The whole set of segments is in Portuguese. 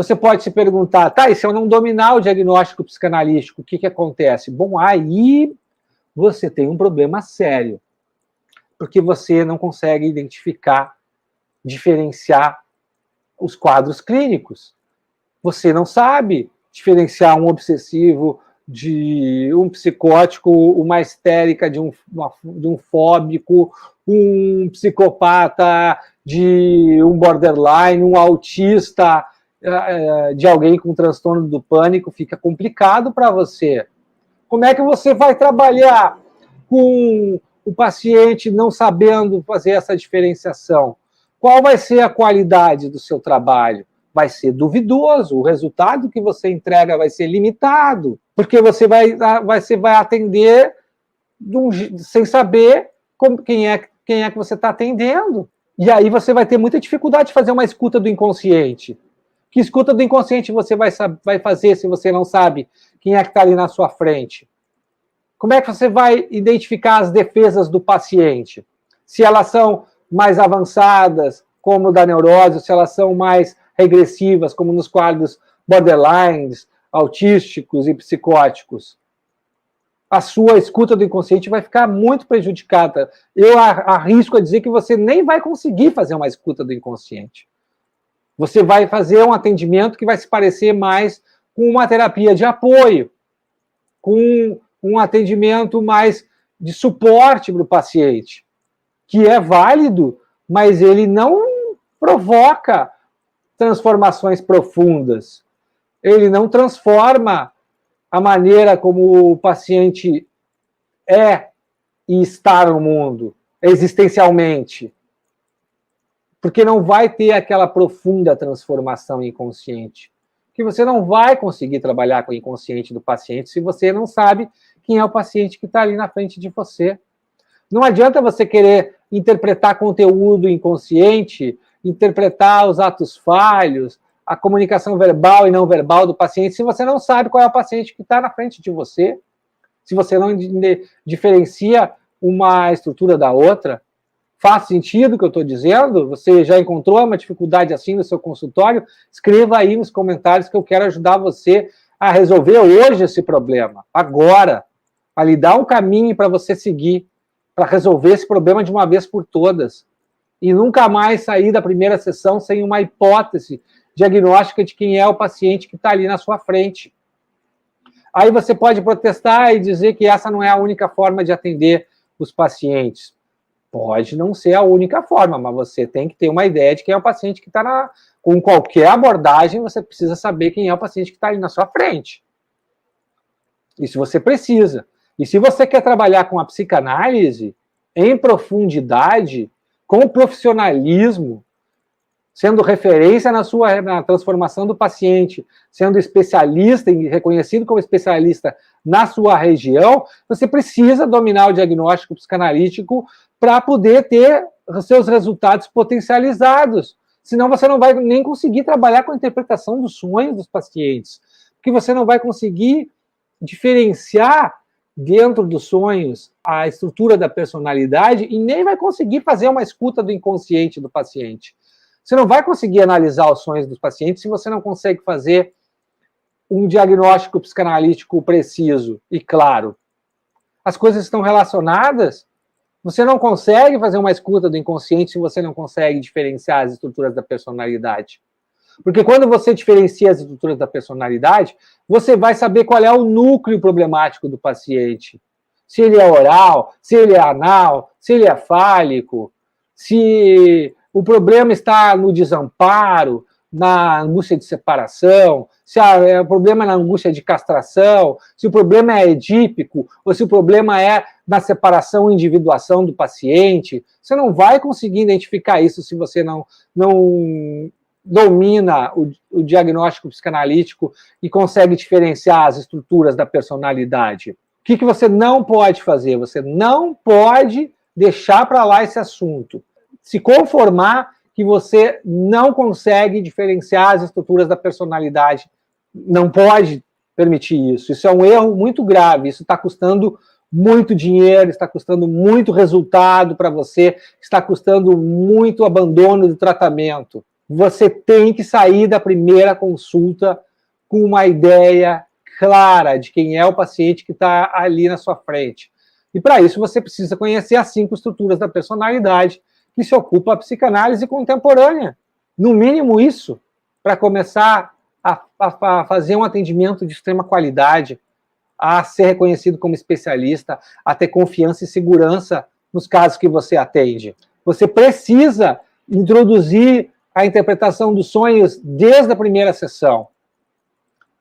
Você pode se perguntar, tá, e se eu não dominar o diagnóstico psicanalítico, o que acontece? Bom, aí você tem um problema sério, porque você não consegue identificar, diferenciar os quadros clínicos. Você não sabe diferenciar um obsessivo de um psicótico, uma histérica de um fóbico, um psicopata de um borderline, um autista de alguém com transtorno do pânico. Fica complicado para você. Como é que você vai trabalhar com o paciente não sabendo fazer essa diferenciação? Qual vai ser a qualidade do seu trabalho? Vai ser duvidoso, o resultado que você entrega vai ser limitado, porque você vai atender sem saber quem é que você está atendendo. E aí você vai ter muita dificuldade de fazer uma escuta do inconsciente. Que escuta do inconsciente você vai fazer se você não sabe quem é que está ali na sua frente? Como é que você vai identificar as defesas do paciente? Se elas são mais avançadas, como da neurose, se elas são mais regressivas, como nos quadros borderlines, autísticos e psicóticos. A sua escuta do inconsciente vai ficar muito prejudicada. Eu arrisco a dizer que você nem vai conseguir fazer uma escuta do inconsciente. Você vai fazer um atendimento que vai se parecer mais com uma terapia de apoio, com um atendimento mais de suporte para o paciente, que é válido, mas ele não provoca transformações profundas. Ele não transforma a maneira como o paciente é e está no mundo, existencialmente. Porque não vai ter aquela profunda transformação inconsciente. Que você não vai conseguir trabalhar com o inconsciente do paciente se você não sabe quem é o paciente que está ali na frente de você. Não adianta você querer interpretar conteúdo inconsciente, interpretar os atos falhos, a comunicação verbal e não verbal do paciente, se você não sabe qual é o paciente que está na frente de você, se você não diferencia uma estrutura da outra. Faz sentido o que eu estou dizendo? Você já encontrou uma dificuldade assim no seu consultório? Escreva aí nos comentários que eu quero ajudar você a resolver hoje esse problema, agora, a lhe dar um caminho para você seguir, para resolver esse problema de uma vez por todas. E nunca mais sair da primeira sessão sem uma hipótese diagnóstica de quem é o paciente que está ali na sua frente. Aí você pode protestar e dizer que essa não é a única forma de atender os pacientes. Pode não ser a única forma, mas você tem que ter uma ideia de quem é o paciente que está com qualquer abordagem, você precisa saber quem é o paciente que está ali na sua frente. Isso você precisa. E se você quer trabalhar com a psicanálise em profundidade, com profissionalismo, sendo referência na transformação do paciente, sendo especialista e reconhecido como especialista na sua região, você precisa dominar o diagnóstico psicanalítico para poder ter seus resultados potencializados. Senão você não vai nem conseguir trabalhar com a interpretação dos sonhos dos pacientes, porque você não vai conseguir diferenciar dentro dos sonhos a estrutura da personalidade e nem vai conseguir fazer uma escuta do inconsciente do paciente. Você não vai conseguir analisar os sonhos dos pacientes se você não consegue fazer um diagnóstico psicanalítico preciso e claro. As coisas estão relacionadas. Você não consegue fazer uma escuta do inconsciente se você não consegue diferenciar as estruturas da personalidade. Porque quando você diferencia as estruturas da personalidade, você vai saber qual é o núcleo problemático do paciente. Se ele é oral, se ele é anal, se ele é fálico, se o problema está no desamparo, na angústia de separação, se o problema é na angústia de castração, se o problema é edípico, ou se o problema é na separação e individuação do paciente. Você não vai conseguir identificar isso se você não domina o diagnóstico psicanalítico e consegue diferenciar as estruturas da personalidade. O que você não pode fazer? Você não pode deixar para lá esse assunto. Se conformar que você não consegue diferenciar as estruturas da personalidade. Não pode permitir isso. Isso é um erro muito grave. Isso está custando muito dinheiro, está custando muito resultado para você, está custando muito abandono do tratamento. você tem que sair da primeira consulta com uma ideia clara de quem é o paciente que está ali na sua frente. E para isso você precisa conhecer as 5 estruturas da personalidade que se ocupa a psicanálise contemporânea. No mínimo isso, para começar a fazer um atendimento de extrema qualidade, a ser reconhecido como especialista, a ter confiança e segurança nos casos que você atende. Você precisa introduzir a interpretação dos sonhos desde a primeira sessão,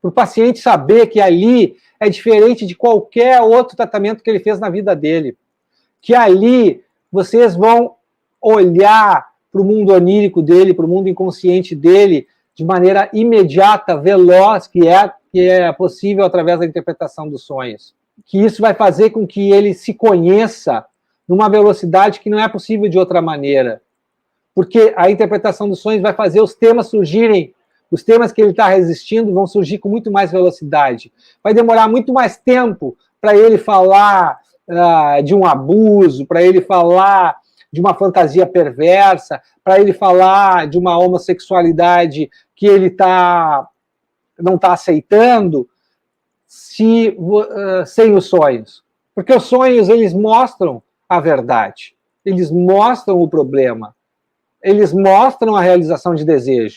para o paciente saber que ali é diferente de qualquer outro tratamento que ele fez na vida dele, que ali vocês vão olhar para o mundo onírico dele, para o mundo inconsciente dele, de maneira imediata, veloz, que é possível através da interpretação dos sonhos. Que isso vai fazer com que ele se conheça numa velocidade que não é possível de outra maneira. Porque a interpretação dos sonhos vai fazer os temas surgirem, os temas que ele está resistindo vão surgir com muito mais velocidade. Vai demorar muito mais tempo para ele falar de um abuso, para ele falar de uma fantasia perversa, para ele falar de uma homossexualidade que ele não está aceitando, sem os sonhos. Porque os sonhos, eles mostram a verdade, eles mostram o problema, eles mostram a realização de desejo.